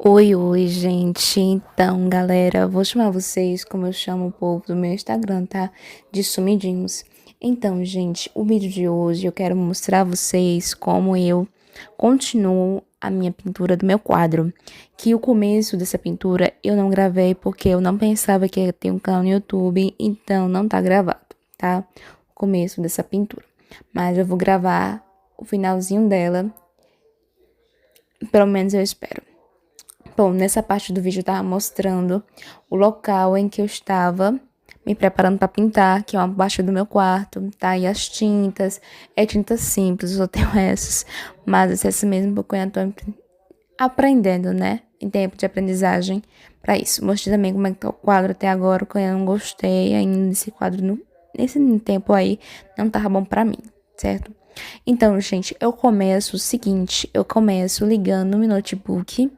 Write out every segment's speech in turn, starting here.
Oi, oi, gente. Então, galera, vou chamar vocês como eu chamo o povo do meu Instagram, tá? De sumidinhos. Então, gente, o vídeo de hoje eu quero mostrar a vocês como eu continuo a minha pintura do meu quadro. Que o começo dessa pintura eu não gravei porque eu não pensava que ia ter um canal no YouTube, então não tá gravado, tá? O começo dessa pintura. Mas eu vou gravar o finalzinho dela, pelo menos eu espero. Bom, nessa parte do vídeo eu tava mostrando o local em que eu estava me preparando para pintar, que é uma parte do meu quarto, tá? E as tintas, é tinta simples, eu só tenho essas, mas essa mesmo porque eu ainda tô aprendendo, né? Em tempo de aprendizagem para isso. Mostrei também como é que tá o quadro até agora, que eu não gostei ainda desse quadro, nesse tempo aí, não tava bom para mim, certo? Então, gente, eu começo o seguinte, eu começo ligando no meu notebook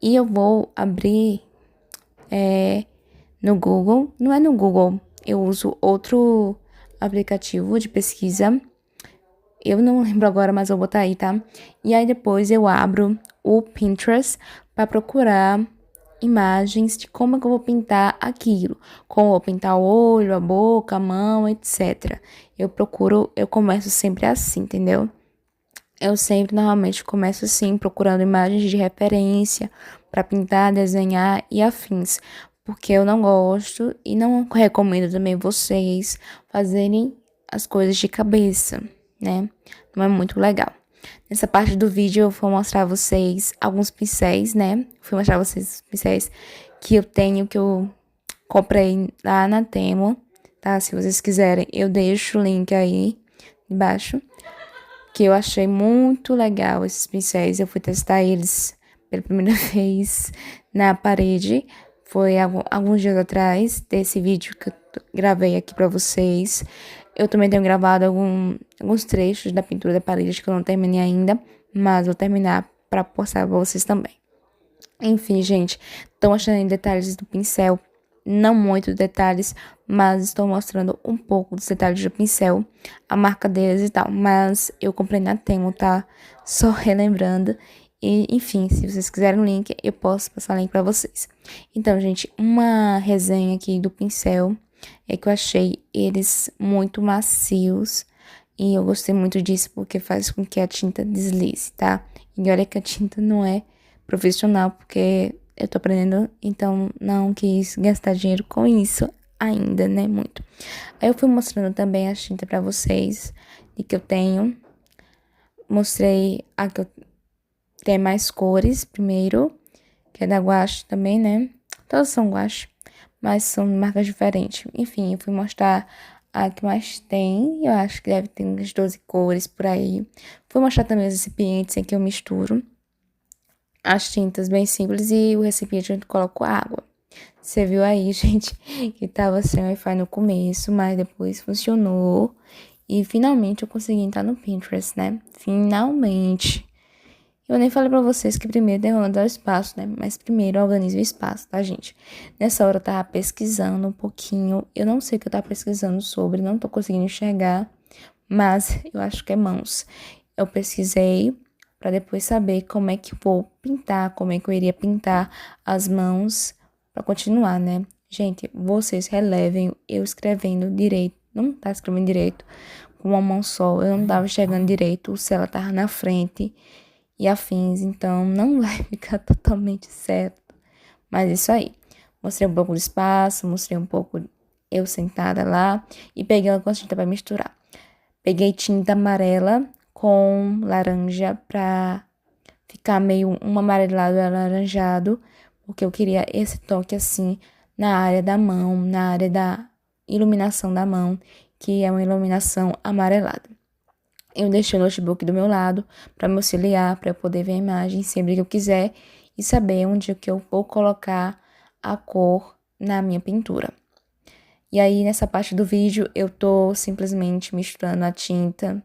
e eu vou abrir no Google. Não é no Google, eu uso outro aplicativo de pesquisa. Eu não lembro agora, mas vou botar aí, tá? E aí depois eu abro o Pinterest para procurar imagens de como é que eu vou pintar aquilo. Como eu vou pintar o olho, a boca, a mão, etc. Eu começo sempre assim, entendeu? Eu sempre, normalmente, começo assim, procurando imagens de referência para pintar, desenhar e afins. Porque eu não gosto e não recomendo também vocês fazerem as coisas de cabeça, né? Não é muito legal. Nessa parte do vídeo eu vou mostrar a vocês alguns pincéis, né? Fui mostrar a vocês os pincéis que eu tenho, que eu comprei lá na Temo, tá? Se vocês quiserem, eu deixo o link aí embaixo, que eu achei muito legal esses pincéis. Eu fui testar eles pela primeira vez na parede. Foi alguns dias atrás desse vídeo que eu gravei aqui pra vocês. Eu também tenho gravado alguns trechos da pintura da parede que eu não terminei ainda, mas vou terminar pra postar pra vocês também. Enfim, gente, estão achando em detalhes do pincel, não muitos detalhes, mas estou mostrando um pouco dos detalhes do pincel, a marca deles e tal. Mas eu comprei na Temu, tá? Só relembrando. E, enfim, se vocês quiserem o link, eu posso passar o link pra vocês. Então, gente, uma resenha aqui do pincel é que eu achei eles muito macios. E eu gostei muito disso porque faz com que a tinta deslize, tá? E olha que a tinta não é profissional, porque eu tô aprendendo, então não quis gastar dinheiro com isso ainda, né, muito. Aí eu fui mostrando também a tinta pra vocês, de que eu tenho. Mostrei a que eu tenho mais cores primeiro, que é da Guache também, né? Todas são Guache, mas são marcas diferentes. Enfim, eu fui mostrar a que mais tem, eu acho que deve ter umas 12 cores por aí. Fui mostrar também os recipientes em que eu misturo as tintas bem simples e o recipiente onde coloco água. Você viu aí, gente, que tava sem Wi-Fi no começo, mas depois funcionou. E finalmente eu consegui entrar no Pinterest, né? Finalmente. Eu nem falei pra vocês que primeiro demanda o espaço, né? Mas primeiro organize o espaço, tá, gente? Nessa hora eu tava pesquisando um pouquinho. Eu não sei o que eu tava pesquisando sobre, não tô conseguindo enxergar. Mas eu acho que é mãos. Eu pesquisei pra depois saber como é que eu vou pintar, como é que eu iria pintar as mãos pra continuar, né? Gente, vocês relevem eu escrevendo direito. Não tá escrevendo direito com uma mão só. Eu não tava enxergando direito, o céu tava na frente e afins, então não vai ficar totalmente certo. Mas isso aí. Mostrei um pouco do espaço, mostrei um pouco eu sentada lá e peguei ela com tinta pra misturar. Peguei tinta amarela com laranja pra ficar meio um amarelado e alaranjado, porque eu queria esse toque assim na área da mão, na área da iluminação da mão, que é uma iluminação amarelada. Eu deixei o notebook do meu lado para me auxiliar, para eu poder ver a imagem sempre que eu quiser e saber onde que eu vou colocar a cor na minha pintura. E aí, nessa parte do vídeo, eu tô simplesmente misturando a tinta.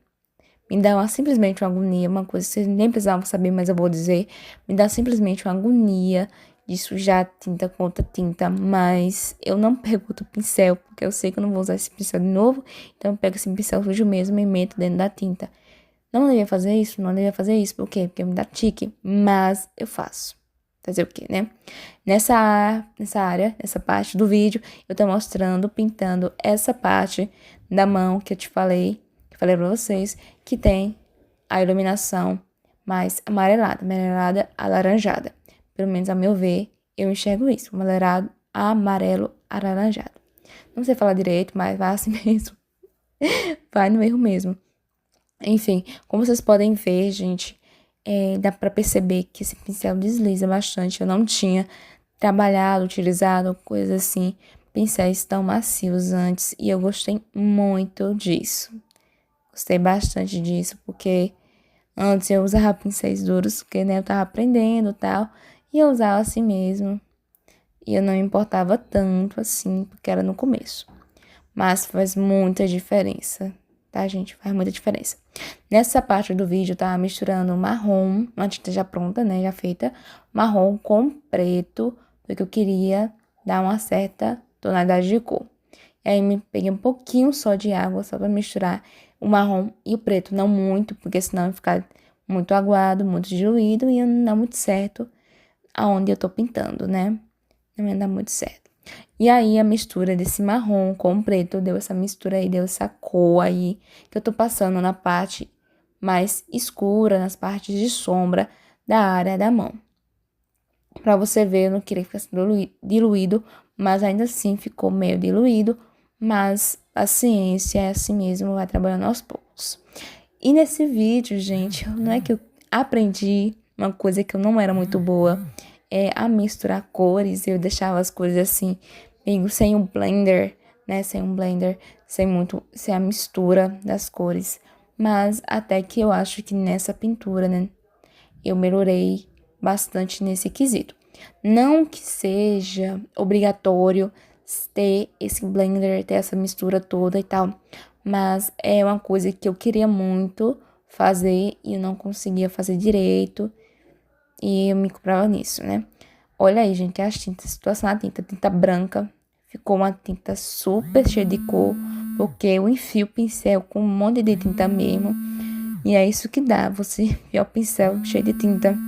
Me dá simplesmente uma agonia, uma coisa que vocês nem precisavam saber, mas eu vou dizer. Me dá simplesmente uma agonia de sujar tinta com outra tinta, mas eu não pego outro pincel, porque eu sei que eu não vou usar esse pincel de novo, então eu pego esse pincel sujo mesmo e meto dentro da tinta. Não devia fazer isso, não devia fazer isso, por quê? Porque me dá tique, mas eu faço. Fazer o quê, né? Nessa área, nessa parte do vídeo, eu tô mostrando, pintando essa parte da mão que eu falei pra vocês, que tem a iluminação mais amarelada, alaranjada. Pelo menos, a meu ver, eu enxergo isso, amarelo, alaranjado. Não sei falar direito, mas vai assim mesmo. Vai no erro mesmo. Enfim, como vocês podem ver, gente, dá pra perceber que esse pincel desliza bastante. Eu não tinha trabalhado, utilizado, coisas assim, pincéis tão macios antes, e eu gostei muito disso. Gostei bastante disso, porque antes eu usava pincéis duros, porque, né, eu tava aprendendo e tal, e eu usava assim mesmo, e eu não me importava tanto assim, porque era no começo. Mas faz muita diferença, tá, gente? Faz muita diferença. Nessa parte do vídeo, eu tava misturando marrom, uma tinta já pronta, né, já feita, marrom com preto, porque eu queria dar uma certa tonalidade de cor. E aí, peguei um pouquinho só de água, só pra misturar o marrom e o preto. Não muito, porque senão vai ficar muito aguado, muito diluído e não dá muito certo aonde eu tô pintando, né? Não ia dar muito certo. E aí, a mistura desse marrom com o preto deu essa mistura aí, deu essa cor aí, que eu tô passando na parte mais escura, nas partes de sombra da área da mão. Pra você ver, eu não queria que ficasse diluído, mas ainda assim ficou meio diluído. Mas a ciência é assim mesmo, vai trabalhando aos poucos. E nesse vídeo, gente, não é que eu aprendi uma coisa que eu não era muito boa, é a misturar cores. Eu deixava as cores assim, meio sem um blender, né? Sem um blender, sem a mistura das cores. Mas até que eu acho que nessa pintura, né, eu melhorei bastante nesse quesito. Não que seja obrigatório ter esse blender, ter essa mistura toda e tal, mas é uma coisa que eu queria muito fazer e eu não conseguia fazer direito e eu me cobrava nisso, né? Olha aí, gente, as tintas, situação da tinta branca, ficou uma tinta super cheia de cor, porque eu enfio o pincel com um monte de tinta mesmo, e é isso que dá, você enfiar o pincel cheio de tinta,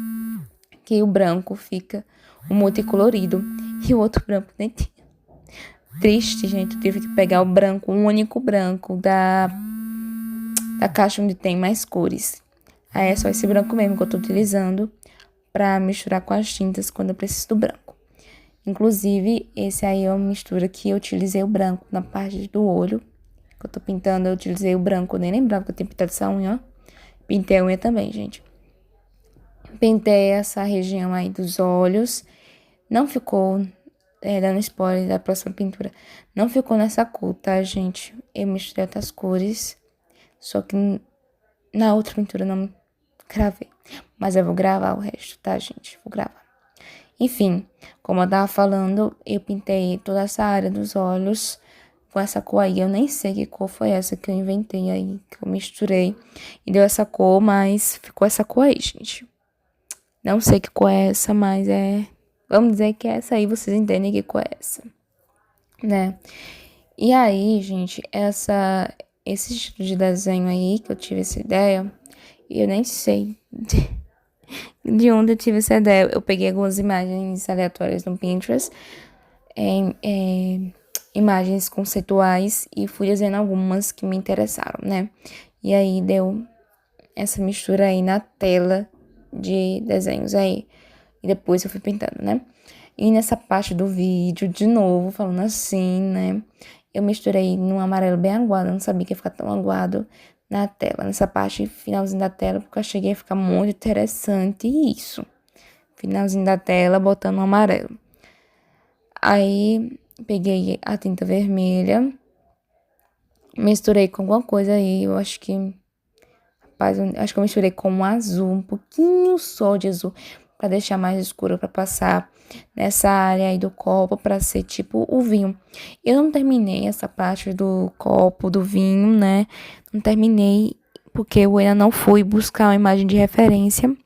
que o branco fica um multicolorido e o outro branco nem tinha. Triste, gente, eu tive que pegar o branco, um único branco da caixa onde tem mais cores. Aí é só esse branco mesmo que eu tô utilizando pra misturar com as tintas quando eu preciso do branco. Inclusive, esse aí é uma mistura que eu utilizei o branco na parte do olho. Que eu tô pintando, eu utilizei o branco, eu nem lembrava que eu tinha pintado essa unha, ó. Pintei a unha também, gente. Pintei essa região aí dos olhos. Não ficou, dando spoiler da próxima pintura, não ficou nessa cor, tá, gente? Eu misturei outras cores, só que na outra pintura não gravei. Mas eu vou gravar o resto, tá, gente? Vou gravar. Enfim, como eu tava falando, eu pintei toda essa área dos olhos com essa cor aí. Eu nem sei que cor foi essa que eu inventei aí, que eu misturei. E deu essa cor, mas ficou essa cor aí, gente. Não sei que cor é essa, mas vamos dizer que é essa aí, vocês entendem que cor é essa, né? E aí, gente, esse estilo de desenho aí, que eu tive essa ideia, eu nem sei de onde eu tive essa ideia. Eu peguei algumas imagens aleatórias no Pinterest, imagens conceituais, e fui desenhando algumas que me interessaram, né? E aí deu essa mistura aí na tela de desenhos aí. E depois eu fui pintando, né? E nessa parte do vídeo, de novo, falando assim, né? Eu misturei num amarelo bem aguado. Eu não sabia que ia ficar tão aguado na tela. Nessa parte, finalzinho da tela, porque eu cheguei a ficar muito interessante. Isso. Finalzinho da tela, botando um amarelo. Aí, peguei a tinta vermelha. Misturei com alguma coisa aí. Eu acho que... Rapaz, acho que eu misturei com um azul. Um pouquinho só de azul. para deixar mais escuro, para passar nessa área aí do copo, para ser tipo o vinho. Eu não terminei essa parte do copo, do vinho, né? Não terminei porque eu ainda não fui buscar uma imagem de referência